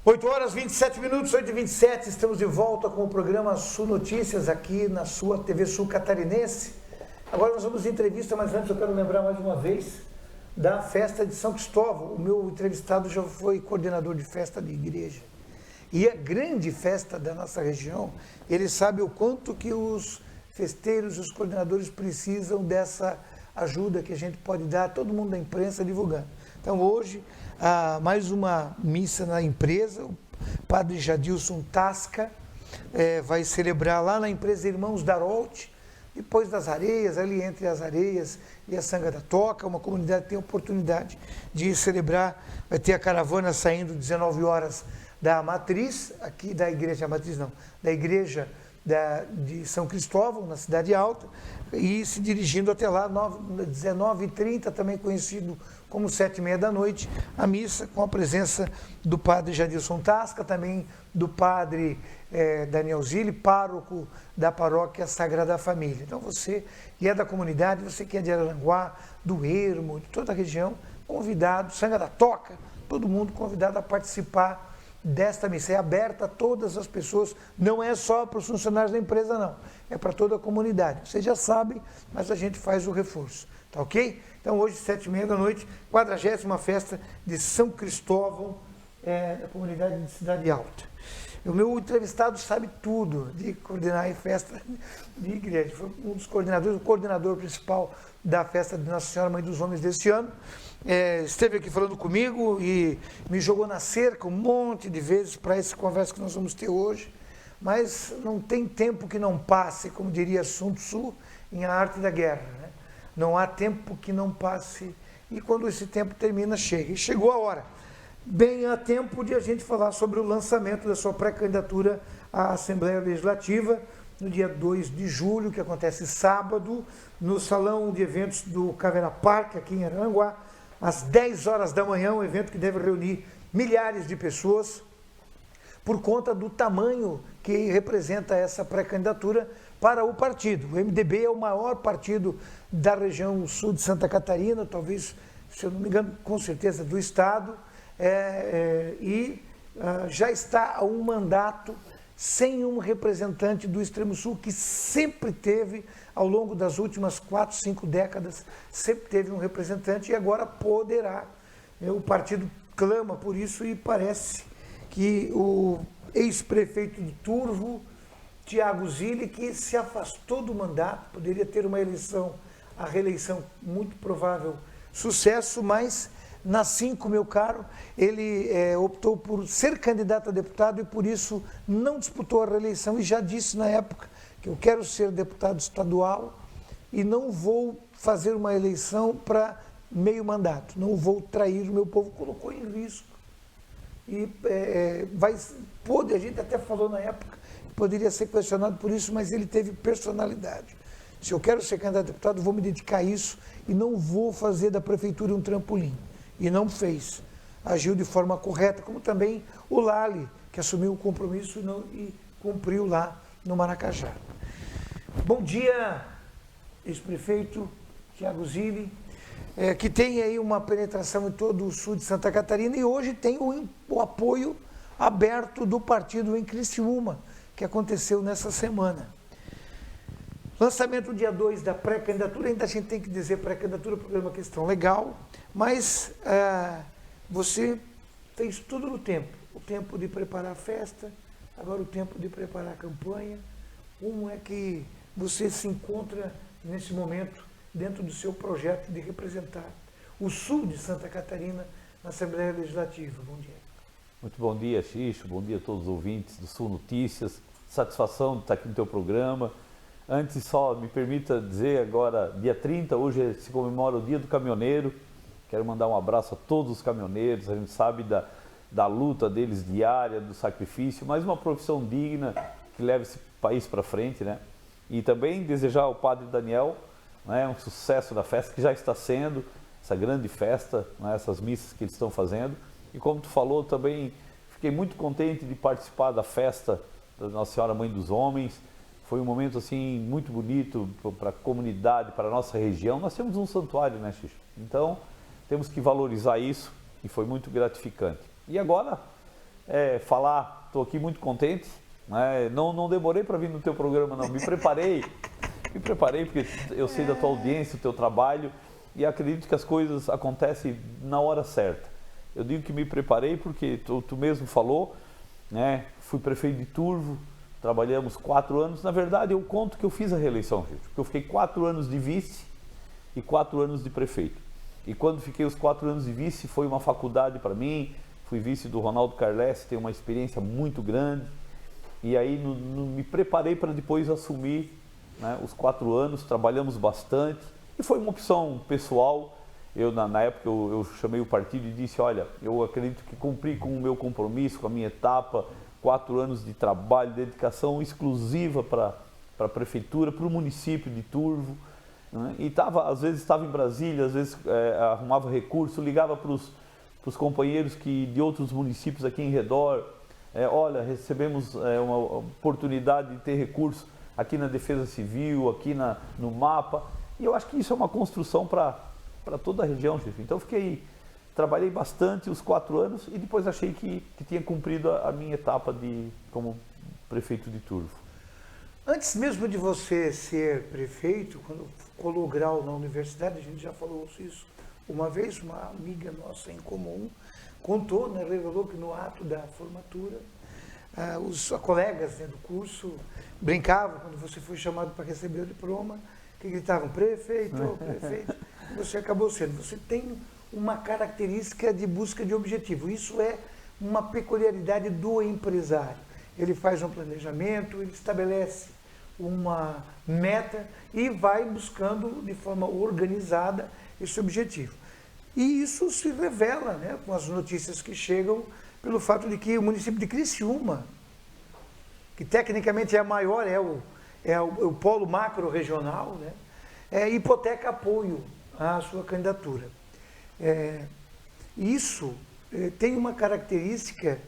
8 horas 27 minutos, 8h27, estamos de volta com o programa Sul Notícias aqui na sua TV Sul Catarinense. Agora nós vamos em entrevista, mas antes eu quero lembrar mais uma vez da festa de São Cristóvão. O meu entrevistado já foi coordenador de festa de igreja. E a grande festa da nossa região, ele sabe o quanto que os festeiros, os coordenadores precisam dessa ajuda que a gente pode dar, todo mundo da imprensa divulgando. Então hoje, mais uma missa na empresa, o padre Jadilson Tasca vai celebrar lá na empresa Irmãos Darolt, depois das Areias, ali entre as Areias e a Sanga da Toca, uma comunidade que tem a oportunidade de celebrar, vai ter a caravana saindo 19 horas da matriz, aqui da igreja, da igreja de São Cristóvão, na Cidade Alta, e se dirigindo até lá, 19h30, também conhecido como 7h30 da noite, a missa com a presença do padre Jadilson Tasca, também do padre Daniel Zilli, pároco da paróquia Sagrada Família. Então você que é da comunidade, você que é de Araranguá, do Ermo, de toda a região, convidado, Sanga da Toca, todo mundo convidado a participar desta missa. É aberta a todas as pessoas, não é só para os funcionários da empresa, não. É para toda a comunidade. Vocês já sabem, mas a gente faz o reforço. Tá ok? Então hoje, 7h30 da noite, 40ª festa de São Cristóvão, da comunidade de Cidade Alta. O meu entrevistado sabe tudo de coordenar a festa de igreja. Foi um dos coordenadores, o coordenador principal da festa de Nossa Senhora Mãe dos Homens deste ano. Esteve aqui falando comigo e me jogou na cerca um monte de vezes para essa conversa que nós vamos ter hoje, mas não tem tempo que não passe, como diria Sun Tzu, em A Arte da Guerra, né? Não há tempo que não passe, e quando esse tempo termina, chega. E chegou a hora, bem a tempo de a gente falar sobre o lançamento da sua pré-candidatura à Assembleia Legislativa, no dia 2 de julho, que acontece sábado, no Salão de Eventos do Caverna Park, aqui em Araranguá, às 10 horas da manhã, um evento que deve reunir milhares de pessoas, por conta do tamanho que representa essa pré-candidatura para o partido. O MDB é o maior partido da região sul de Santa Catarina, talvez, se eu não me engano, com certeza do estado, já está há um mandato sem um representante do extremo sul, que sempre teve, ao longo das últimas 4, 5 décadas, sempre teve um representante e agora poderá. O partido clama por isso e parece que o ex-prefeito de Turvo, Tiago Zilli, que se afastou do mandato, poderia ter uma eleição, a reeleição, muito provável sucesso, mas na 5, meu caro, ele optou por ser candidato a deputado e por isso não disputou a reeleição e já disse na época que eu quero ser deputado estadual e não vou fazer uma eleição para meio mandato, não vou trair o meu povo, colocou em risco. E a gente até falou na época, poderia ser questionado por isso, mas ele teve personalidade. Se eu quero ser candidato a deputado, vou me dedicar a isso e não vou fazer da prefeitura um trampolim. E não fez. Agiu de forma correta, como também o Lali, que assumiu o compromisso e cumpriu lá no Maracajá. Bom dia, ex-prefeito Tiago Zilli, que tem aí uma penetração em todo o sul de Santa Catarina e hoje tem o apoio aberto do partido em Criciúma, que aconteceu nessa semana. Lançamento dia 2 da pré-candidatura, ainda a gente tem que dizer pré-candidatura porque é uma questão legal, mas você fez tudo no tempo. O tempo de preparar a festa, agora o tempo de preparar a campanha. Como é que você se encontra nesse momento dentro do seu projeto de representar o sul de Santa Catarina na Assembleia Legislativa? Bom dia. Muito bom dia, Xixo. Bom dia a todos os ouvintes do Sul Notícias. Satisfação de estar aqui no teu programa. Antes, só me permita dizer agora, dia 30, hoje se comemora o Dia do Caminhoneiro. Quero mandar um abraço a todos os caminhoneiros. A gente sabe da luta deles diária, do sacrifício, mas uma profissão digna que leva esse país para frente, né? E também desejar ao Padre Daniel, né, um sucesso da festa, que já está sendo, essa grande festa, né, essas missas que eles estão fazendo. E como tu falou, também fiquei muito contente de participar da festa da Nossa Senhora Mãe dos Homens. Foi um momento assim muito bonito para a comunidade, para a nossa região. Nós temos um santuário, né, Xixo? Então, temos que valorizar isso e foi muito gratificante. E agora, falar, estou aqui muito contente, né? Não demorei para vir no teu programa, não, me preparei porque eu sei da tua audiência, do teu trabalho, e acredito que as coisas acontecem na hora certa. Eu digo que me preparei porque tu mesmo falou, né? Fui prefeito de Turvo, trabalhamos 4 anos, na verdade eu conto que eu fiz a reeleição, gente, porque eu fiquei 4 anos de vice e 4 anos de prefeito. E quando fiquei os 4 anos de vice, foi uma faculdade para mim, fui vice do Ronaldo Carles, tenho uma experiência muito grande, e aí me preparei para depois assumir, né, os 4 anos, trabalhamos bastante, e foi uma opção pessoal. Eu, na época, eu chamei o partido e disse, olha, eu acredito que cumpri com o meu compromisso, com a minha etapa, 4 anos de trabalho, dedicação exclusiva para a prefeitura, para o município de Turvo, né? E às vezes estava em Brasília, às vezes arrumava recurso, ligava para os companheiros de outros municípios aqui em redor, olha, recebemos uma oportunidade de ter recurso aqui na Defesa Civil, aqui no MAPA, e eu acho que isso é uma construção para toda a região, chefe. Então trabalhei bastante os 4 anos e depois achei que tinha cumprido a minha etapa como prefeito de Turvo. Antes mesmo de você ser prefeito, quando colou grau na universidade, a gente já falou isso uma vez, uma amiga nossa em comum contou, né, revelou que no ato da formatura, os colegas, né, do curso brincavam quando você foi chamado para receber o diploma, que gritavam, prefeito, prefeito. Você acabou sendo. Você tem uma característica de busca de objetivo. Isso é uma peculiaridade do empresário. Ele faz um planejamento, ele estabelece uma meta e vai buscando de forma organizada esse objetivo. E isso se revela, né, com as notícias que chegam pelo fato de que o município de Criciúma, que tecnicamente é a maior, é o polo macro-regional, né, hipoteca apoio à sua candidatura. Isso tem uma característica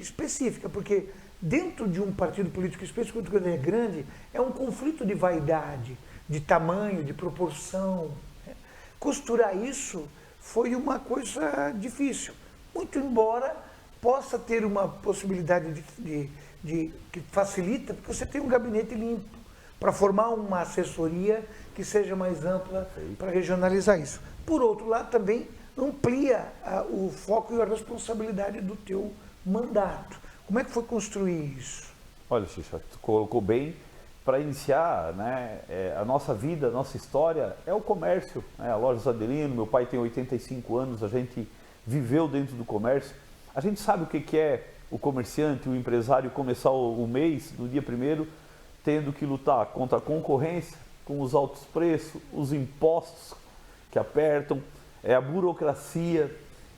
específica, porque dentro de um partido político específico, quando é grande, é um conflito de vaidade, de tamanho, de proporção. Né? Costurar isso foi uma coisa difícil, muito embora possa ter uma possibilidade que facilita, porque você tem um gabinete limpo para formar uma assessoria que seja mais ampla para regionalizar isso. Por outro lado, também amplia o foco e a responsabilidade do teu mandato. Como é que foi construir isso? Olha, Xixa, tu colocou bem. Para iniciar, né, a nossa vida, a nossa história é o comércio, né? A Lojas Adelino, meu pai tem 85 anos, a gente viveu dentro do comércio. A gente sabe o que é o comerciante, o empresário começar o mês, no dia 1º, tendo que lutar contra a concorrência, com os altos preços, os impostos que apertam, a burocracia.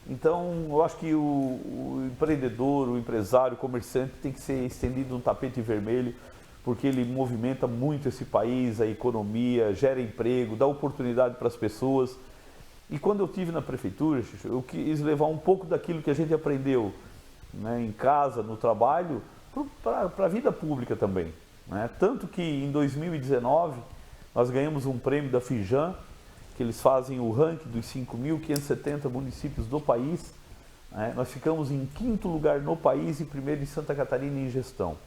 Então, eu acho que o empreendedor, o empresário, o comerciante tem que ser estendido um tapete vermelho, porque ele movimenta muito esse país, a economia, gera emprego, dá oportunidade para as pessoas. E quando eu estive na prefeitura, eu quis levar um pouco daquilo que a gente aprendeu, né, em casa, no trabalho, para a vida pública também. Né? Tanto que em 2019 nós ganhamos um prêmio da Fijan, que eles fazem o ranking dos 5.570 municípios do país. Né? Nós ficamos em 5º lugar no país e 1º em Santa Catarina em gestão.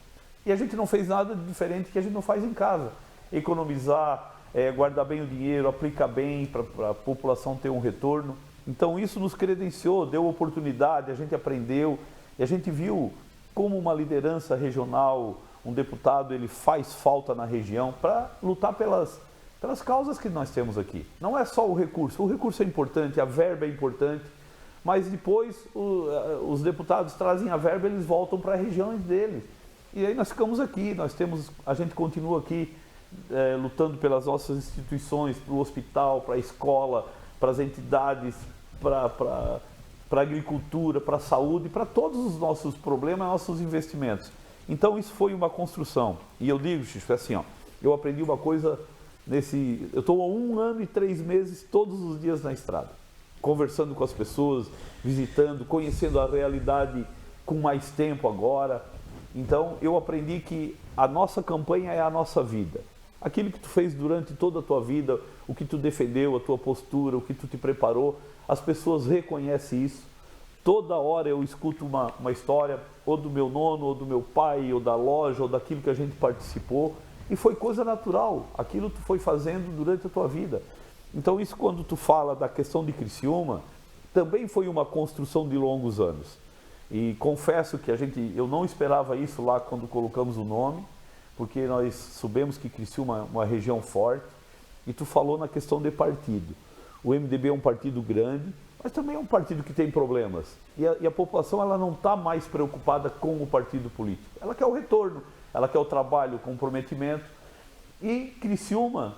E a gente não fez nada de diferente que a gente não faz em casa. Economizar, guardar bem o dinheiro, aplicar bem para a população ter um retorno. Então isso nos credenciou, deu oportunidade, a gente aprendeu e a gente viu como uma liderança regional, um deputado, ele faz falta na região para lutar pelas causas que nós temos aqui. Não é só o recurso é importante, a verba é importante, mas depois os deputados trazem a verba, eles voltam para as regiões deles. E aí nós ficamos aqui, a gente continua aqui lutando pelas nossas instituições, para o hospital, para a escola, para as entidades, para a agricultura, para a saúde, para todos os nossos problemas, nossos investimentos. Então isso foi uma construção. E eu digo, Xixo, assim, ó, eu aprendi uma coisa eu estou há 1 ano e 3 meses todos os dias na estrada, conversando com as pessoas, visitando, conhecendo a realidade com mais tempo agora. Então eu aprendi que a nossa campanha é a nossa vida. Aquilo que tu fez durante toda a tua vida, o que tu defendeu, a tua postura, o que tu te preparou, as pessoas reconhecem isso. Toda hora eu escuto uma história, ou do meu nono, ou do meu pai, ou da loja, ou daquilo que a gente participou, e foi coisa natural, aquilo tu foi fazendo durante a tua vida. Então isso, quando tu fala da questão de Criciúma, também foi uma construção de longos anos. E confesso que eu não esperava isso lá quando colocamos o nome, porque nós soubemos que Criciúma é uma região forte, e tu falou na questão de partido. O MDB é um partido grande, mas também é um partido que tem problemas. E a população ela não está mais preocupada com o partido político. Ela quer o retorno, ela quer o trabalho, o comprometimento. E Criciúma,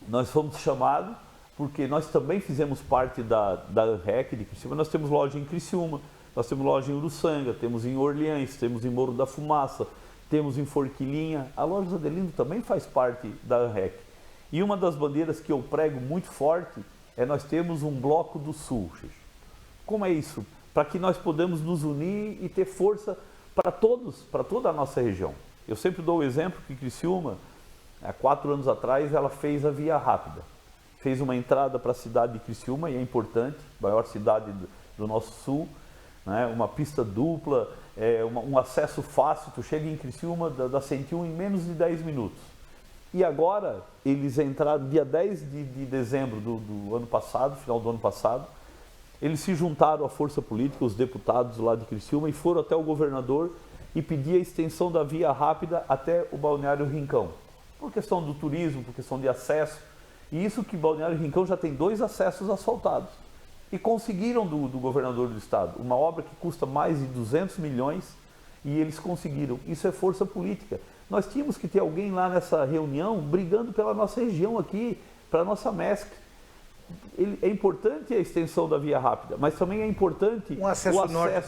nós fomos chamados, porque nós também fizemos parte da ANREC de Criciúma. Nós temos loja em Criciúma, nós temos loja em Uruçanga, temos em Orleans, temos em Morro da Fumaça, temos em Forquilinha. A loja Zadelindo também faz parte da ANREC. E uma das bandeiras que eu prego muito forte é nós temos um bloco do Sul. Como é isso? Para que nós podemos nos unir e ter força para todos, para toda a nossa região. Eu sempre dou o exemplo que Criciúma, há 4 anos atrás, ela fez a Via Rápida. Fez uma entrada para a cidade de Criciúma, e é importante, maior cidade do nosso sul, né? Uma pista dupla, um acesso fácil, tu chega em Criciúma da 101 em menos de 10 minutos. E agora, eles entraram dia 10 de dezembro do ano passado, final do ano passado, eles se juntaram à força política, os deputados lá de Criciúma, e foram até o governador e pedir a extensão da Via Rápida até o Balneário Rincão, por questão do turismo, por questão de acesso. E isso que Balneário Rincão já tem 2 acessos asfaltados. E conseguiram do governador do estado, uma obra que custa mais de 200 milhões, e eles conseguiram. Isso é força política. Nós tínhamos que ter alguém lá nessa reunião brigando pela nossa região aqui, para a nossa MESC. É importante a extensão da Via Rápida, mas também é importante o acesso norte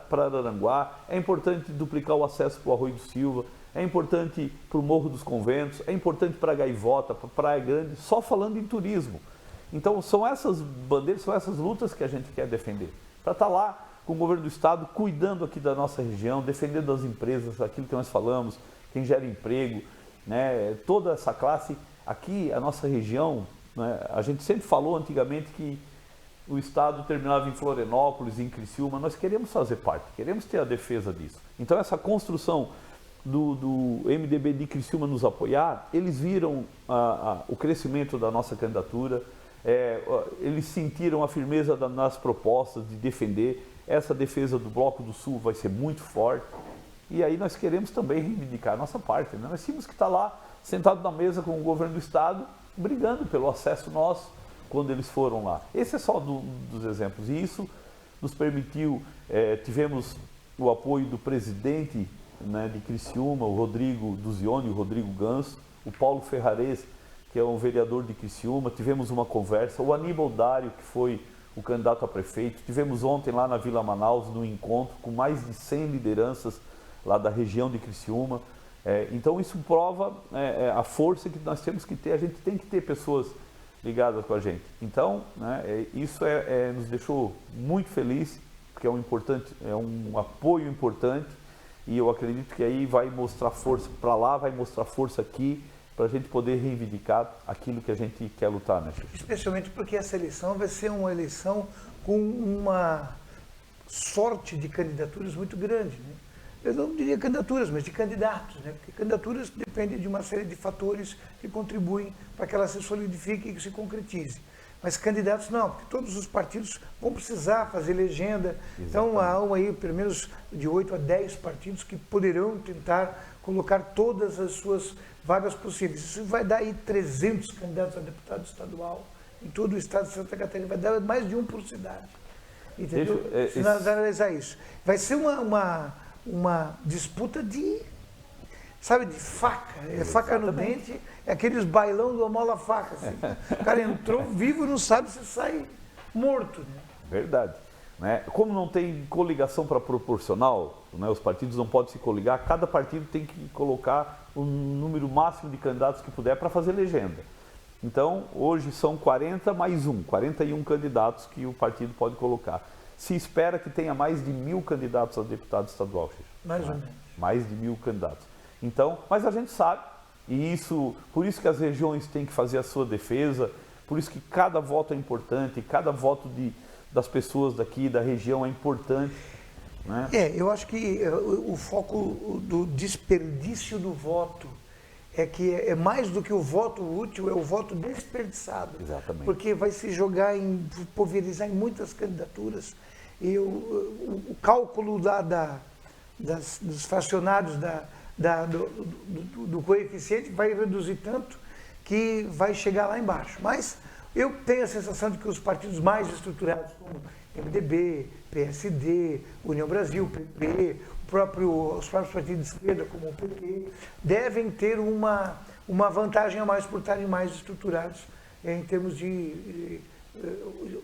para Araranguá, é importante duplicar o acesso para o Arroio do Silva, é importante para o Morro dos Conventos, é importante para Gaivota, para Praia Grande, só falando em turismo. Então são essas bandeiras, são essas lutas que a gente quer defender, para estar lá com o governo do estado, cuidando aqui da nossa região, defendendo as empresas, aquilo que nós falamos, quem gera emprego, né? Toda essa classe, aqui a nossa região, né? A gente sempre falou antigamente que o estado terminava em Florianópolis, em Criciúma, nós queremos fazer parte, queremos ter a defesa disso. Então essa construção do MDB de Criciúma nos apoiar, eles viram o crescimento da nossa candidatura, eles sentiram a firmeza nas propostas de defender. Essa defesa do Bloco do Sul vai ser muito forte, e aí nós queremos também reivindicar a nossa parte, né? Nós tínhamos que estar lá, sentado na mesa com o governo do estado, brigando pelo acesso nosso, quando eles foram lá. Esse é só dos exemplos, e isso nos permitiu, tivemos o apoio do presidente, né, de Criciúma, o Rodrigo Duzioni, o Rodrigo Ganso, o Paulo Ferrares, que é um vereador de Criciúma, tivemos uma conversa, o Aníbal Dário, que foi o candidato a prefeito, tivemos ontem lá na Vila Manaus, no encontro, com mais de 100 lideranças lá da região de Criciúma. Então isso prova a força que nós temos que ter, a gente tem que ter pessoas ligadas com a gente. Então, né, isso nos deixou muito felizes, porque é um apoio importante, e eu acredito que aí vai mostrar força para lá, vai mostrar força aqui, para a gente poder reivindicar aquilo que a gente quer lutar, né, Xuxa? Especialmente porque essa eleição vai ser uma eleição com uma sorte de candidaturas muito grande, né? Eu não diria candidaturas, mas de candidatos, né? Porque candidaturas dependem de uma série de fatores que contribuem para que ela se solidifique e que se concretize. Mas candidatos não, porque todos os partidos vão precisar fazer legenda. Exatamente. Então há aí pelo menos de 8 a 10 partidos que poderão tentar colocar todas as suas vagas possíveis. Isso vai dar aí 300 candidatos a deputado estadual em todo o estado de Santa Catarina, vai dar mais de um por cidade. Entendeu? Se nós analisar isso. Vai ser uma disputa de, sabe, de faca. É faca no dente, é aqueles bailão do amola-faca. Assim. O cara entrou vivo e não sabe se sai morto. Né? Verdade. Né? Como não tem coligação para proporcional, né, os partidos não podem se coligar, cada partido tem que colocar o número máximo de candidatos que puder para fazer legenda. Então, hoje são 41 candidatos que o partido pode colocar. Se espera que tenha mais de 1.000 candidatos a deputado estadual. Mais ou menos. Mais de 1.000 candidatos. Então, mas a gente sabe, e por isso que as regiões têm que fazer a sua defesa, por isso que cada voto é importante, cada voto das pessoas daqui, da região, é importante. Né? Eu acho que o foco do desperdício do voto é que é mais do que o voto útil, é o voto desperdiçado. Exatamente. Porque vai se jogar pulverizar em muitas candidaturas. E o cálculo dos fracionados do coeficiente vai reduzir tanto que vai chegar lá embaixo. Mas eu tenho a sensação de que os partidos mais estruturados, como MDB, PSD, União Brasil, PP, os próprios partidos de esquerda, como o PT, devem ter uma vantagem a mais por estarem mais estruturados em termos de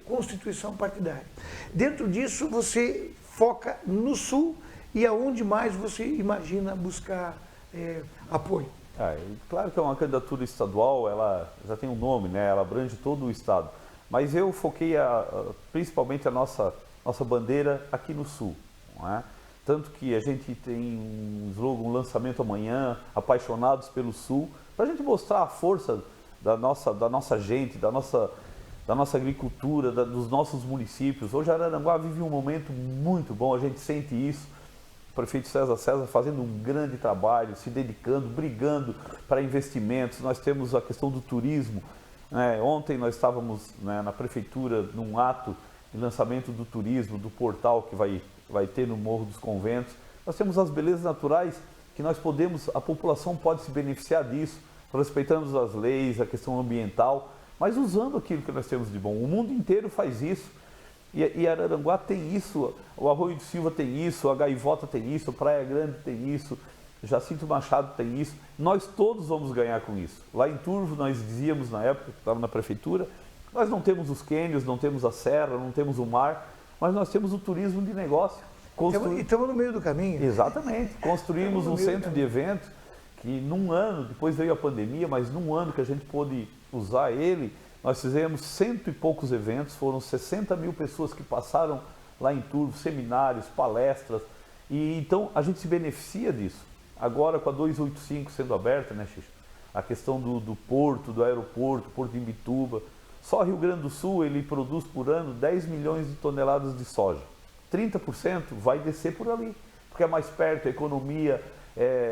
constituição partidária. Dentro disso, você foca no Sul e aonde mais você imagina buscar apoio? Claro que é uma candidatura estadual, ela já tem um nome, né? Ela abrange todo o estado. Mas eu foquei principalmente a nossa bandeira aqui no Sul. Não é? Tanto que a gente tem um slogan, um lançamento amanhã, Apaixonados pelo Sul, para a gente mostrar a força da nossa gente, da nossa agricultura, dos nossos municípios. Hoje Araranguá vive um momento muito bom, a gente sente isso. O prefeito César fazendo um grande trabalho, se dedicando, brigando para investimentos. Nós temos a questão do turismo. Ontem nós estávamos na prefeitura num ato de lançamento do turismo, do portal que vai ter no Morro dos Conventos. Nós temos as belezas naturais que a população pode se beneficiar disso, respeitando as leis, a questão ambiental, mas usando aquilo que nós temos de bom. O mundo inteiro faz isso. E Araranguá tem isso, o Arroio do Silva tem isso, a Gaivota tem isso, Praia Grande tem isso, Jacinto Machado tem isso. Nós todos vamos ganhar com isso. Lá em Turvo, nós dizíamos na época que estava na prefeitura, nós não temos os cânions, não temos a serra, não temos o mar, mas nós temos o turismo de negócio. E estamos no meio do caminho. Exatamente. Construímos um centro de eventos que num ano, depois veio a pandemia, mas num ano que a gente pôde usar ele, nós fizemos 100 e poucos eventos, foram 60 mil pessoas que passaram lá em Turvo, seminários, palestras, e então a gente se beneficia disso. Agora com a 285 sendo aberta, né, Xixi? A questão do porto, do aeroporto, Porto de Imbituba, só Rio Grande do Sul ele produz por ano 10 milhões de toneladas de soja. 30% vai descer por ali, porque é mais perto, economia,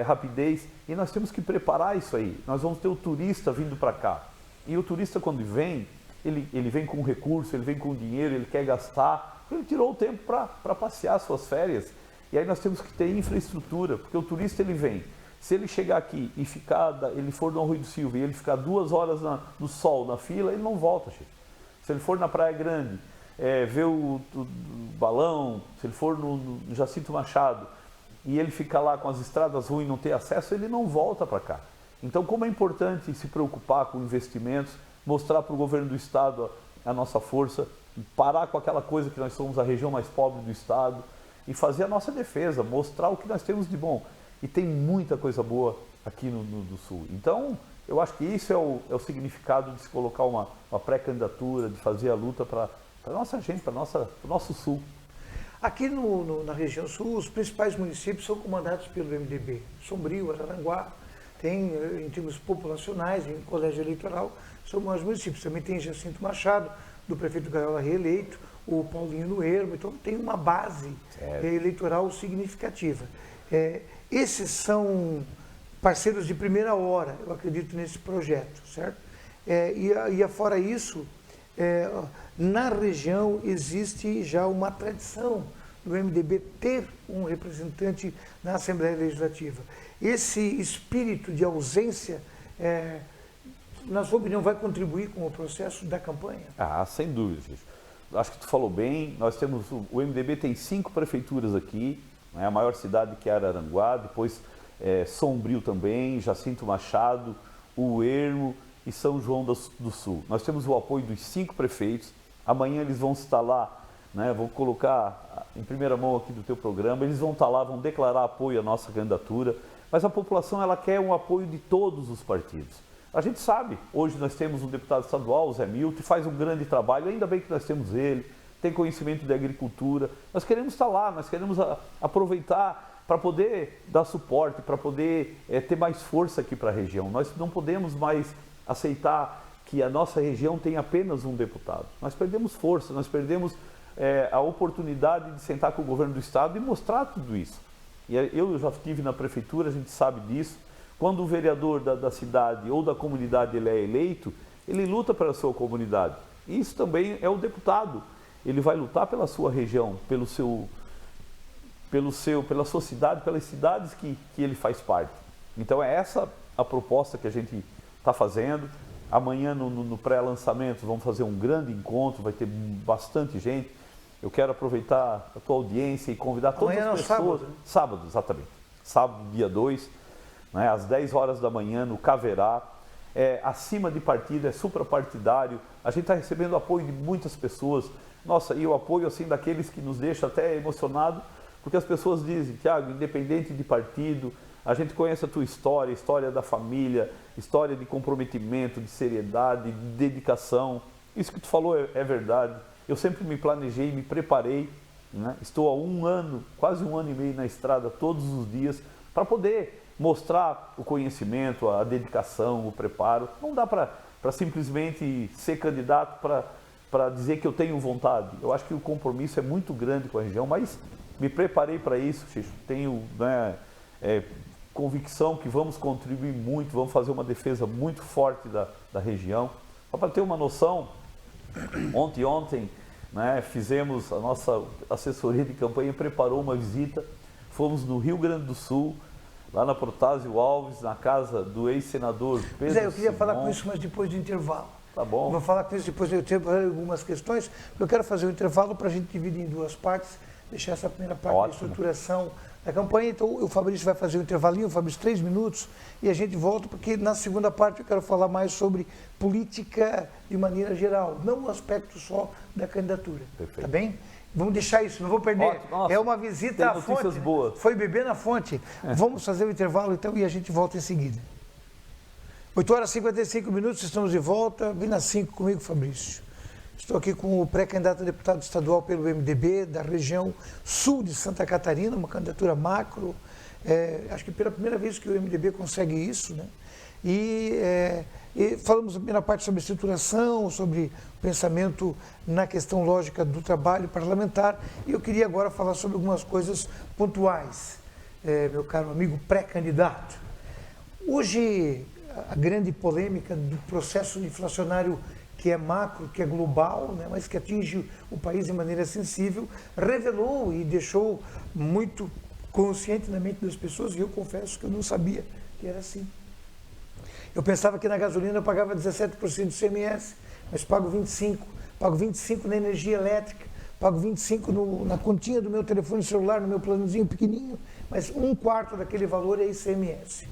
rapidez, e nós temos que preparar isso aí. Nós vamos ter o turista vindo para cá. E o turista, quando vem, ele vem com recurso, ele vem com dinheiro, ele quer gastar, ele tirou o tempo para passear suas férias. E aí nós temos que ter infraestrutura, porque o turista ele vem. Se ele chegar aqui e ele for no Arroio do Silva e ele ficar 2 horas no sol, na fila, ele não volta, Chico. Se ele for na Praia Grande, ver o balão, se ele for no Jacinto Machado e ele ficar lá com as estradas ruins e não ter acesso, ele não volta para cá. Então, como é importante se preocupar com investimentos, mostrar para o governo do estado a nossa força, parar com aquela coisa que nós somos a região mais pobre do estado e fazer a nossa defesa, mostrar o que nós temos de bom. E tem muita coisa boa aqui no Sul. Então, eu acho que isso é o significado de se colocar uma pré-candidatura, de fazer a luta para a nossa gente, para o nosso Sul. Aqui na região Sul, os principais municípios são comandados pelo MDB. Sombrio, Araranguá, tem, em termos populacionais, em colégio eleitoral, são mais municípios. Também tem Jacinto Machado, do prefeito Gaiola reeleito, o Paulinho no Ermo, então tem uma base eleitoral significativa. Esses são parceiros de primeira hora, eu acredito nesse projeto, certo? Fora isso, na região existe já uma tradição do MDB ter um representante na Assembleia Legislativa. Esse espírito de ausência, na sua opinião, vai contribuir com o processo da campanha? Sem dúvida, Xixi. Acho que tu falou bem, nós temos, o MDB tem 5 prefeituras aqui, né, a maior cidade que é Araranguá, depois Sombrio também, Jacinto Machado, o Ermo e São João do Sul. Nós temos o apoio dos 5 prefeitos, amanhã eles vão estar lá, né, vou colocar em primeira mão aqui do teu programa, eles vão estar lá, vão declarar apoio à nossa candidatura, mas a população ela quer um apoio de todos os partidos. A gente sabe, hoje nós temos um deputado estadual, o Zé Milton, que faz um grande trabalho, ainda bem que nós temos ele, tem conhecimento de agricultura, nós queremos estar lá, nós queremos aproveitar para poder dar suporte, para poder ter mais força aqui para a região. Nós não podemos mais aceitar que a nossa região tenha apenas um deputado. Nós perdemos força, nós perdemos a oportunidade de sentar com o governo do estado e mostrar tudo isso. E eu já estive na prefeitura, a gente sabe disso. Quando o vereador da cidade ou da comunidade ele é eleito, ele luta pela sua comunidade. Isso também é o deputado. Ele vai lutar pela sua região, pela sua cidade, pelas cidades que ele faz parte. Então é essa a proposta que a gente está fazendo. Amanhã no pré-lançamento vamos fazer um grande encontro, vai ter bastante gente. Eu quero aproveitar a tua audiência e convidar todas as pessoas. Sábado, né? Sábado, exatamente. Sábado, dia 2, né, às 10 horas da manhã, no Caverá. Acima de partido, é suprapartidário. A gente está recebendo apoio de muitas pessoas. Nossa, e o apoio assim daqueles que nos deixa até emocionado, porque as pessoas dizem, Tiago, independente de partido, a gente conhece a tua história, a história da família, história de comprometimento, de seriedade, de dedicação. Isso que tu falou é verdade. Eu sempre me planejei, me preparei, né? Estou há um ano, quase um ano e meio na estrada todos os dias para poder mostrar o conhecimento, a dedicação, o preparo. Não dá para simplesmente ser candidato para dizer que eu tenho vontade. Eu acho que o compromisso é muito grande com a região, mas me preparei para isso, Xixo. Tenho convicção que vamos contribuir muito, vamos fazer uma defesa muito forte da região. Só para ter uma noção, ontem, né, fizemos, a nossa assessoria de campanha preparou uma visita, fomos no Rio Grande do Sul, lá na Protásio Alves, na casa do ex-senador Pedro Eu queria falar Simon. com isso, mas depois do intervalo. Tá bom. Vou falar com isso depois do intervalo, algumas questões. Eu quero fazer o intervalo para a gente dividir em duas partes, deixar essa primeira parte da estruturação da campanha. Então o Fabrício vai fazer o intervalinho, o Fabrício 3 minutos, e a gente volta, porque na segunda parte eu quero falar mais sobre política de maneira geral, não o aspecto só da candidatura. Perfeito. Tá bem? Vamos deixar isso, não vou perder. Nossa, é uma visita à fonte. notícias boas. Foi beber na fonte. Vamos fazer o intervalo então e a gente volta em seguida. 8 horas e 55 minutos, estamos de volta. Vem nas 5 comigo, Fabrício. Estou aqui com o pré-candidato a deputado estadual pelo MDB, da região sul de Santa Catarina, uma candidatura macro. Acho que pela primeira vez que o MDB consegue isso, né? E falamos na primeira parte sobre estruturação, sobre pensamento na questão lógica do trabalho parlamentar. E eu queria agora falar sobre algumas coisas pontuais, meu caro amigo pré-candidato. Hoje, a grande polêmica do processo inflacionário que é macro, que é global, né, mas que atinge o país de maneira sensível, revelou e deixou muito consciente na mente das pessoas, e eu confesso que eu não sabia que era assim. Eu pensava que na gasolina eu pagava 17% de ICMS, mas pago 25% na energia elétrica, pago 25% na continha do meu telefone celular, no meu planozinho pequenininho, mas 1/4 daquele valor é ICMS.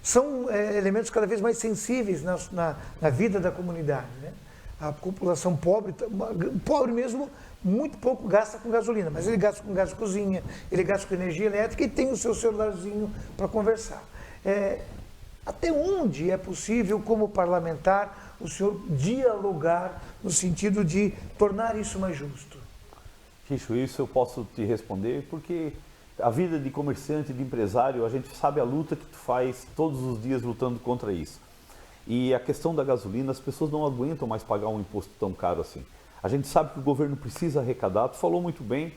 São elementos cada vez mais sensíveis na vida da comunidade, né? A população pobre mesmo, muito pouco gasta com gasolina, mas ele gasta com gás de cozinha, ele gasta com energia elétrica e tem o seu celularzinho para conversar. Até onde é possível, como parlamentar, o senhor dialogar no sentido de tornar isso mais justo? Xixo, isso eu posso te responder porque a vida de comerciante, de empresário, a gente sabe a luta que tu faz todos os dias lutando contra isso. E a questão da gasolina, as pessoas não aguentam mais pagar um imposto tão caro assim. A gente sabe que o governo precisa arrecadar, tu falou muito bem,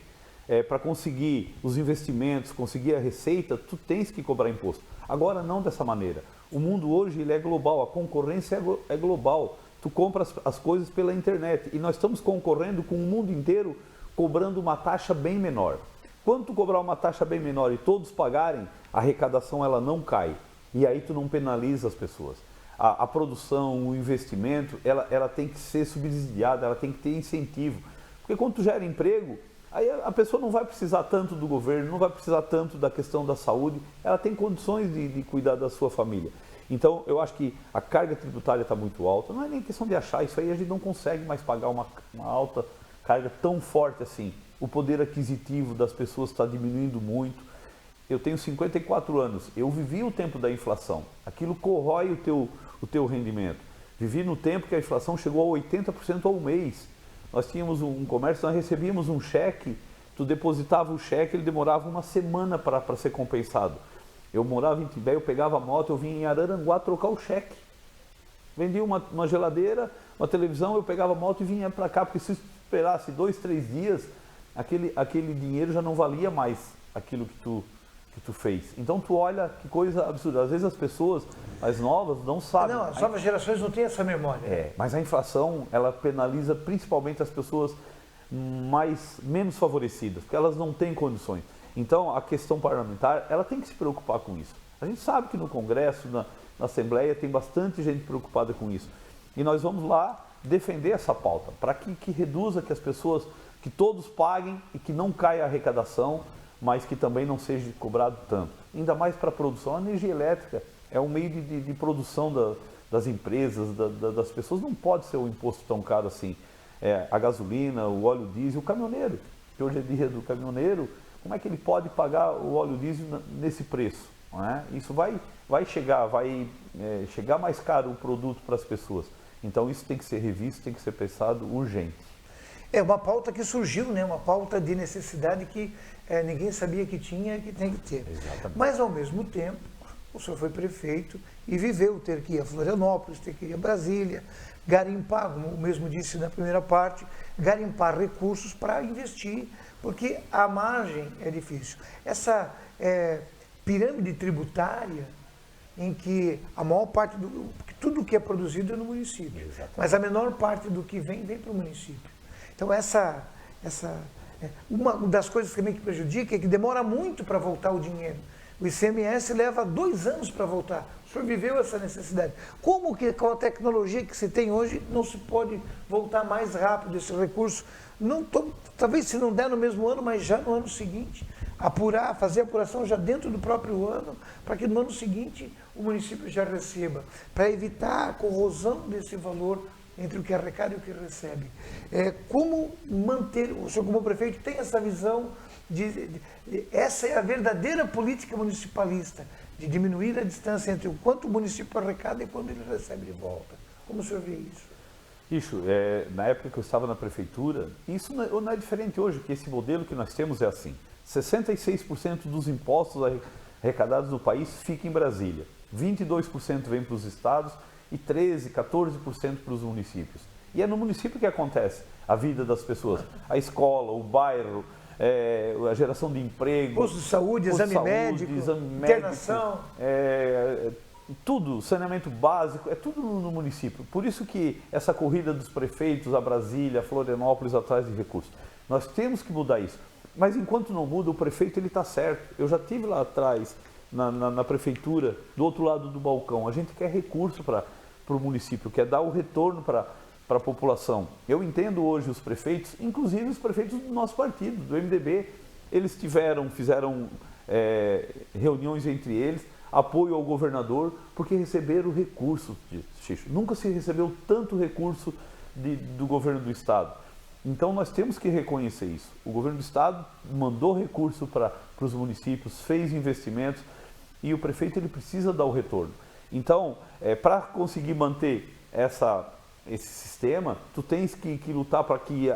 para conseguir os investimentos, conseguir a receita, tu tens que cobrar imposto. Agora não dessa maneira. O mundo hoje ele é global, a concorrência é global. Tu compra as coisas pela internet e nós estamos concorrendo com o mundo inteiro cobrando uma taxa bem menor. Quando tu cobrar uma taxa bem menor e todos pagarem, a arrecadação ela não cai. E aí tu não penaliza as pessoas. A produção, o investimento, ela tem que ser subsidiada, ela tem que ter incentivo. Porque quando tu gera emprego, aí a pessoa não vai precisar tanto do governo, não vai precisar tanto da questão da saúde, ela tem condições de cuidar da sua família. Então, eu acho que a carga tributária está muito alta, não é nem questão de achar isso aí, a gente não consegue mais pagar uma alta carga tão forte assim. O poder aquisitivo das pessoas está diminuindo muito. Eu tenho 54 anos, eu vivi o tempo da inflação, aquilo corrói o teu rendimento. Vivi no tempo que a inflação chegou a 80% ao mês. Nós tínhamos um comércio, nós recebíamos um cheque, tu depositava o cheque, ele demorava uma semana para ser compensado. Eu morava em Timbé, eu pegava a moto, eu vinha em Araranguá trocar o cheque. Vendia uma geladeira, uma televisão, eu pegava a moto e vinha para cá, porque se esperasse 2, 3 dias, aquele dinheiro já não valia mais aquilo que tu fez. Então tu olha que coisa absurda. Às vezes as pessoas, as novas, não sabem. Não, as novas gerações não têm essa memória. Mas a inflação, ela penaliza principalmente as pessoas menos favorecidas, porque elas não têm condições. Então a questão parlamentar, ela tem que se preocupar com isso. A gente sabe que no Congresso, na Assembleia, tem bastante gente preocupada com isso. E nós vamos lá defender essa pauta, para que reduza, que as pessoas, que todos paguem e que não caia a arrecadação, mas que também não seja cobrado tanto. Ainda mais para a produção. A energia elétrica é um meio de produção das empresas, das pessoas. Não pode ser um imposto tão caro assim. A gasolina, o óleo diesel, o caminhoneiro, que hoje é dia do caminhoneiro, como é que ele pode pagar o óleo diesel nesse preço? Não é? Isso vai chegar mais caro o produto para as pessoas. Então isso tem que ser revisto, tem que ser pensado urgente. É uma pauta que surgiu, né? Uma pauta de necessidade que ninguém sabia que tinha e que tem que ter. Exatamente. Mas, ao mesmo tempo, o senhor foi prefeito e viveu ter que ir a Florianópolis, ter que ir a Brasília, garimpar, como eu mesmo disse na primeira parte, garimpar recursos para investir, porque a margem é difícil. Essa pirâmide tributária em que a maior parte tudo que é produzido é no município, exatamente, mas a menor parte do que vem para o município. Então uma das coisas também que prejudica é que demora muito para voltar o dinheiro. O ICMS leva 2 anos para voltar. O senhor viveu essa necessidade. Como que com a tecnologia que se tem hoje não se pode voltar mais rápido esse recurso? Talvez se não der no mesmo ano, mas já no ano seguinte. Fazer a apuração já dentro do próprio ano, para que no ano seguinte o município já receba, para evitar a corrosão desse valor entre o que arrecada e o que recebe. Como manter, o senhor como prefeito tem essa visão essa é a verdadeira política municipalista, de diminuir a distância entre o quanto o município arrecada e quanto ele recebe de volta. Como o senhor vê isso? Na época que eu estava na prefeitura, isso não é diferente hoje, que esse modelo que nós temos é assim. 66% dos impostos arrecadados no país fica em Brasília, 22% vem para os estados e 13%, 14% para os municípios. E é no município que acontece a vida das pessoas, a escola, o bairro, a geração de emprego, posto de saúde, exame médico, internação, tudo, saneamento básico, é tudo no município. Por isso que essa corrida dos prefeitos a Brasília, a Florianópolis atrás de recursos. Nós temos que mudar isso. Mas enquanto não muda, o prefeito ele está certo. Eu já estive lá atrás, na prefeitura, do outro lado do balcão. A gente quer recurso para o município, quer dar o retorno para a população. Eu entendo hoje os prefeitos, inclusive os prefeitos do nosso partido, do MDB, eles fizeram reuniões entre eles, apoio ao governador, porque receberam recursos, Xixo. Nunca se recebeu tanto recurso do governo do estado. Então nós temos que reconhecer isso. O governo do estado mandou recurso para os municípios, fez investimentos e o prefeito ele precisa dar o retorno. Então, para conseguir manter esse sistema, tu tens que lutar para que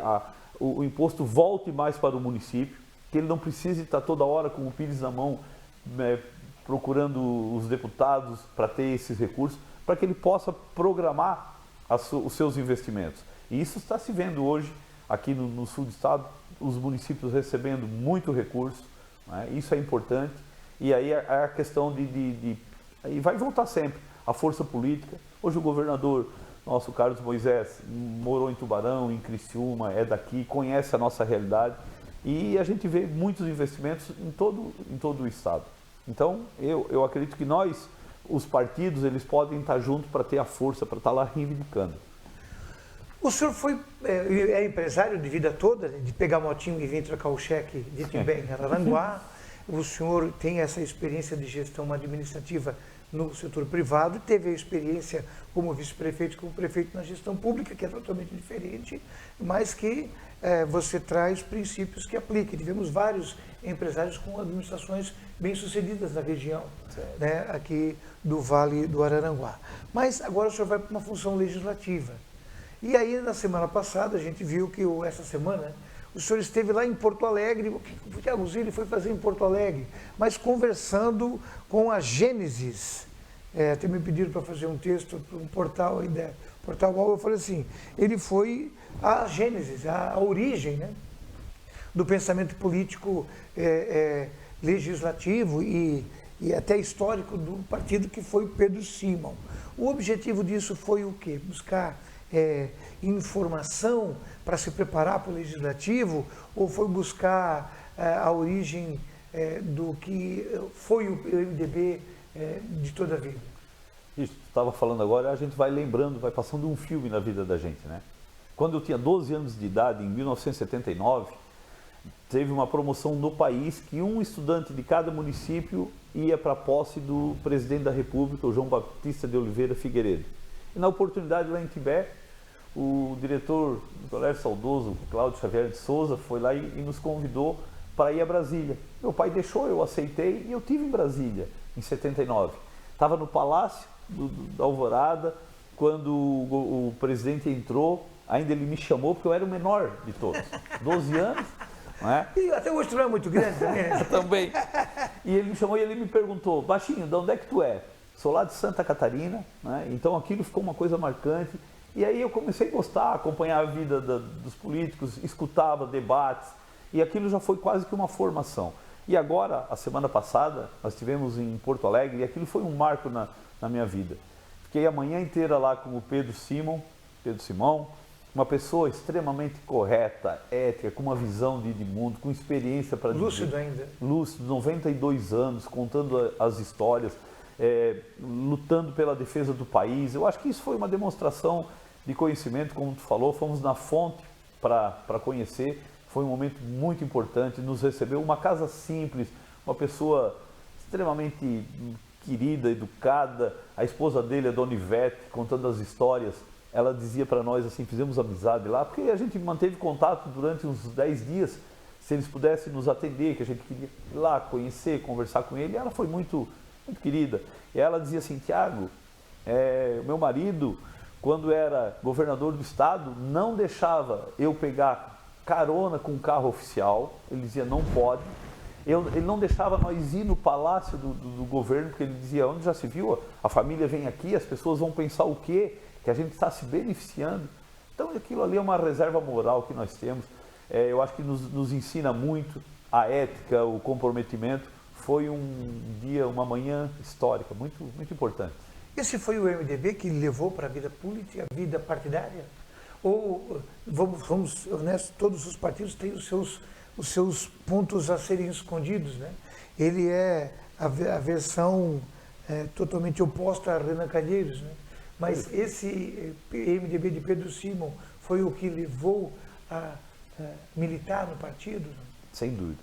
o imposto volte mais para o município, que ele não precise estar toda hora com o pires na mão, procurando os deputados para ter esses recursos, para que ele possa programar os seus investimentos. E isso está se vendo hoje aqui no sul do estado, os municípios recebendo muito recurso, né? Isso é importante. E aí a questão e vai voltar sempre, a força política. Hoje o governador, nosso Carlos Moisés, morou em Tubarão, em Criciúma, é daqui, conhece a nossa realidade e a gente vê muitos investimentos em todo o estado. Então, eu acredito que nós, os partidos, eles podem estar juntos para ter a força, para estar lá reivindicando. O senhor é empresário de vida toda, de pegar motinho e vir trocar o cheque de Timbé em Araranguá. O senhor tem essa experiência de gestão administrativa no setor privado, teve a experiência como vice-prefeito, como prefeito na gestão pública, que é totalmente diferente, mas que você traz princípios que aplica. Tivemos vários empresários com administrações bem-sucedidas na região, né, aqui do Vale do Araranguá. Mas agora o senhor vai para uma função legislativa. E aí, na semana passada, a gente viu que, essa semana, o senhor esteve lá em Porto Alegre. O que o Thiago Zilli foi fazer em Porto Alegre? Mas conversando com a Gênesis. Até me pediram para fazer um texto para um portal aí Portal UOL, eu falei assim, ele foi a gênese, a origem, né, do pensamento político legislativo e até histórico do partido, que foi Pedro Simon. O objetivo disso foi o quê? Buscar informação para se preparar para o legislativo, ou foi buscar a origem do que foi o MDB de toda a vida? Isso, tu estava falando agora, a gente vai lembrando, vai passando um filme na vida da gente, né? Quando eu tinha 12 anos de idade, em 1979, teve uma promoção no país que um estudante de cada município ia para a posse do presidente da República, o João Batista de Oliveira Figueiredo. E na oportunidade lá em Timbé, o diretor do colégio saudoso, Cláudio Xavier de Souza, foi lá e nos convidou para ir a Brasília. Meu pai deixou, eu aceitei e eu estive em Brasília em 79. Estava no Palácio da Alvorada, quando o presidente entrou, ainda ele me chamou, porque eu era o menor de todos, 12 anos, não é? E até hoje tu não é muito grande também, né? Também. E ele me chamou e ele me perguntou, baixinho, de onde é que tu é? Sou lá de Santa Catarina, né? Então aquilo ficou uma coisa marcante. E aí eu comecei a gostar, acompanhar a vida dos políticos, escutava debates, e aquilo já foi quase que uma formação. E agora, a semana passada, nós estivemos em Porto Alegre, e aquilo foi um marco na minha vida. Fiquei a manhã inteira lá com o Pedro Simão, uma pessoa extremamente correta, ética, com uma visão de mundo, com experiência para dizer. Lúcido ainda. Lúcido, 92 anos, contando as histórias, lutando pela defesa do país. Eu acho que isso foi uma demonstração de conhecimento, como tu falou, fomos na fonte para conhecer, foi um momento muito importante, nos recebeu uma casa simples, uma pessoa extremamente querida, educada, a esposa dele, a Dona Ivete, contando as histórias, ela dizia para nós assim, fizemos amizade lá, porque a gente manteve contato durante uns 10 dias, se eles pudessem nos atender, que a gente queria ir lá, conhecer, conversar com ele, e ela foi muito, muito querida. E ela dizia assim, Tiago, o meu marido, quando era governador do estado, não deixava eu pegar carona com o carro oficial, ele dizia, não pode. Ele não deixava nós ir no palácio do governo, porque ele dizia, onde já se viu, a família vem aqui, as pessoas vão pensar o quê? Que a gente está se beneficiando. Então aquilo ali é uma reserva moral que nós temos. Eu acho que nos ensina muito a ética, o comprometimento. Foi um dia, uma manhã histórica, muito, muito importante. Esse foi o MDB que levou para a vida política, a vida partidária? Ou, vamos honestos, todos os partidos têm os seus pontos a serem escondidos, né? Ele é a versão totalmente oposta a Renan Calheiros, né? Mas esse MDB de Pedro Simon foi o que levou a militar no partido? Sem dúvida.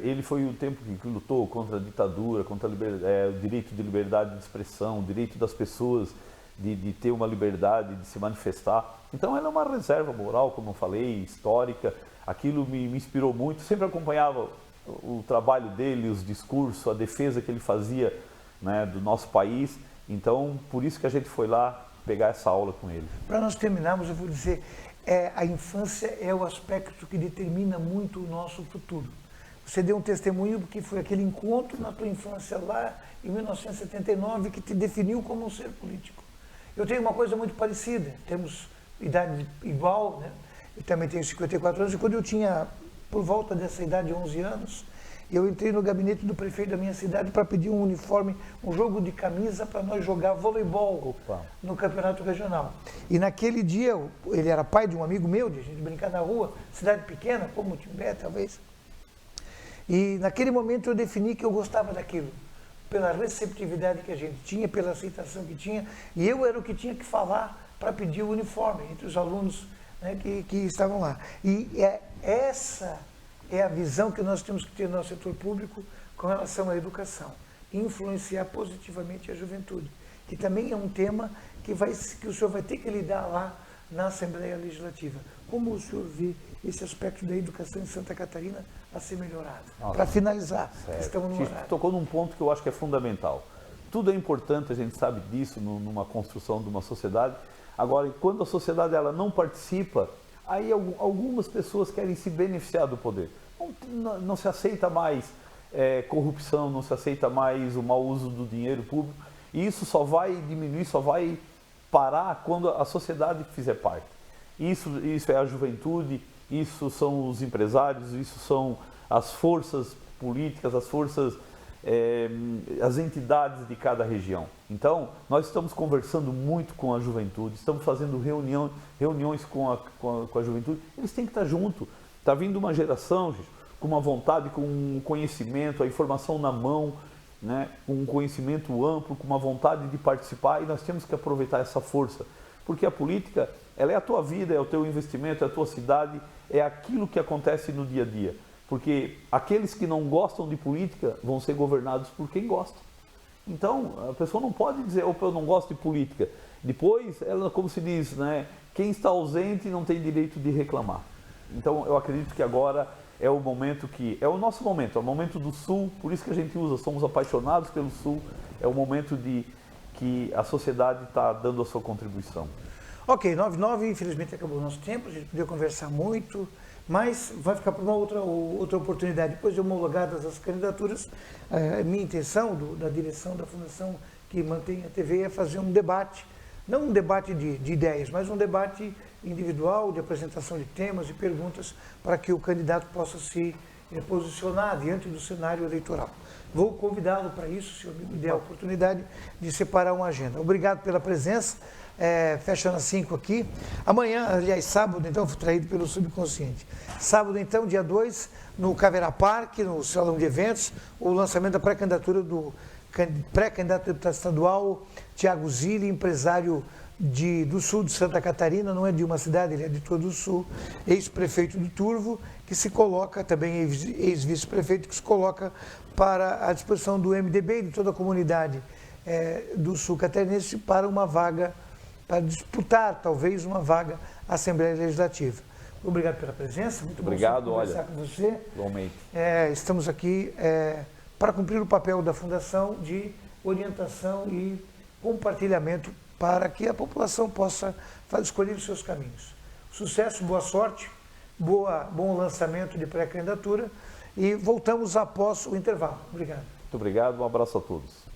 Ele foi o tempo que lutou contra a ditadura, contra o direito de liberdade de expressão, o direito das pessoas de ter uma liberdade de se manifestar. Então ela é uma reserva moral, como eu falei, histórica. Aquilo me inspirou muito. Sempre acompanhava o trabalho dele, os discursos, a defesa que ele fazia, né, do nosso país. Então, por isso que a gente foi lá pegar essa aula com ele. Para nós terminarmos, eu vou dizer, a infância é o aspecto que determina muito o nosso futuro. Você deu um testemunho porque foi aquele encontro na tua infância lá em 1979 que te definiu como um ser político. Eu tenho uma coisa muito parecida, temos idade igual, né? Eu também tenho 54 anos, e quando eu tinha por volta dessa idade, 11 anos, eu entrei no gabinete do prefeito da minha cidade para pedir um uniforme, um jogo de camisa para nós jogar voleibol no campeonato regional. E naquele dia, ele era pai de um amigo meu, de a gente brincar na rua, cidade pequena, como Timbé, talvez. E naquele momento eu defini que eu gostava daquilo, pela receptividade que a gente tinha, pela aceitação que tinha, e eu era o que tinha que falar para pedir o uniforme entre os alunos, né, que estavam lá. E essa é a visão que nós temos que ter no nosso setor público com relação à educação, influenciar positivamente a juventude, que também é um tema que o senhor vai ter que lidar lá na Assembleia Legislativa. Como o senhor vê esse aspecto da educação em Santa Catarina a ser melhorado? Para finalizar, estamos no horário. Tocou num ponto que eu acho que é fundamental. Tudo é importante, a gente sabe disso, numa construção de uma sociedade. Agora, quando a sociedade ela não participa, aí algumas pessoas querem se beneficiar do poder. Não se aceita mais corrupção, não se aceita mais o mau uso do dinheiro público. E isso só vai diminuir, só vai parar quando a sociedade fizer parte. Isso é a juventude, isso são os empresários, isso são as forças políticas, as forças, as entidades de cada região. Então, nós estamos conversando muito com a juventude, estamos fazendo reuniões com a juventude, eles têm que estar junto. Está vindo uma geração, gente, com uma vontade, com um conhecimento, a informação na mão, né, com um conhecimento amplo, com uma vontade de participar, e nós temos que aproveitar essa força, porque a política, ela é a tua vida, é o teu investimento, é a tua cidade, é aquilo que acontece no dia a dia, porque aqueles que não gostam de política vão ser governados por quem gosta. Então, a pessoa não pode dizer, opa, eu não gosto de política. Depois, ela, como se diz, né, quem está ausente não tem direito de reclamar. Então, eu acredito que agora é o momento que, é o nosso momento, é o momento do Sul, por isso que a gente usa, somos apaixonados pelo Sul, é o momento de que a sociedade está dando a sua contribuição. Ok, 9:09, infelizmente acabou o nosso tempo, a gente podia conversar muito, mas vai ficar para uma outra oportunidade. Depois de homologadas as candidaturas, a minha intenção da direção da Fundação que mantém a TV é fazer um debate, não um debate de ideias, mas um debate individual, de apresentação de temas e perguntas, para que o candidato possa se posicionar diante do cenário eleitoral. Vou convidá-lo para isso, se eu me der a oportunidade de separar uma agenda. Obrigado pela presença, fechando às 5 aqui. Amanhã, aliás, sábado, então, fui traído pelo subconsciente. Sábado, então, dia 2, no Caveira Park, no Salão de Eventos, o lançamento da pré-candidatura do pré-candidato a deputado estadual, Tiago Zilli, empresário do sul de Santa Catarina, não é de uma cidade, ele é de todo o sul, ex-prefeito do Turvo, que se coloca, também ex-vice-prefeito, que se coloca para a disposição do MDB e de toda a comunidade do sul catarinense para uma vaga, para disputar talvez uma vaga à Assembleia Legislativa. Obrigado pela presença, muito obrigado, bom conversar com você. Igualmente. Estamos aqui para cumprir o papel da Fundação de orientação e compartilhamento para que a população possa escolher os seus caminhos. Sucesso, boa sorte, bom lançamento de pré-candidatura e voltamos após o intervalo. Obrigado. Muito obrigado, um abraço a todos.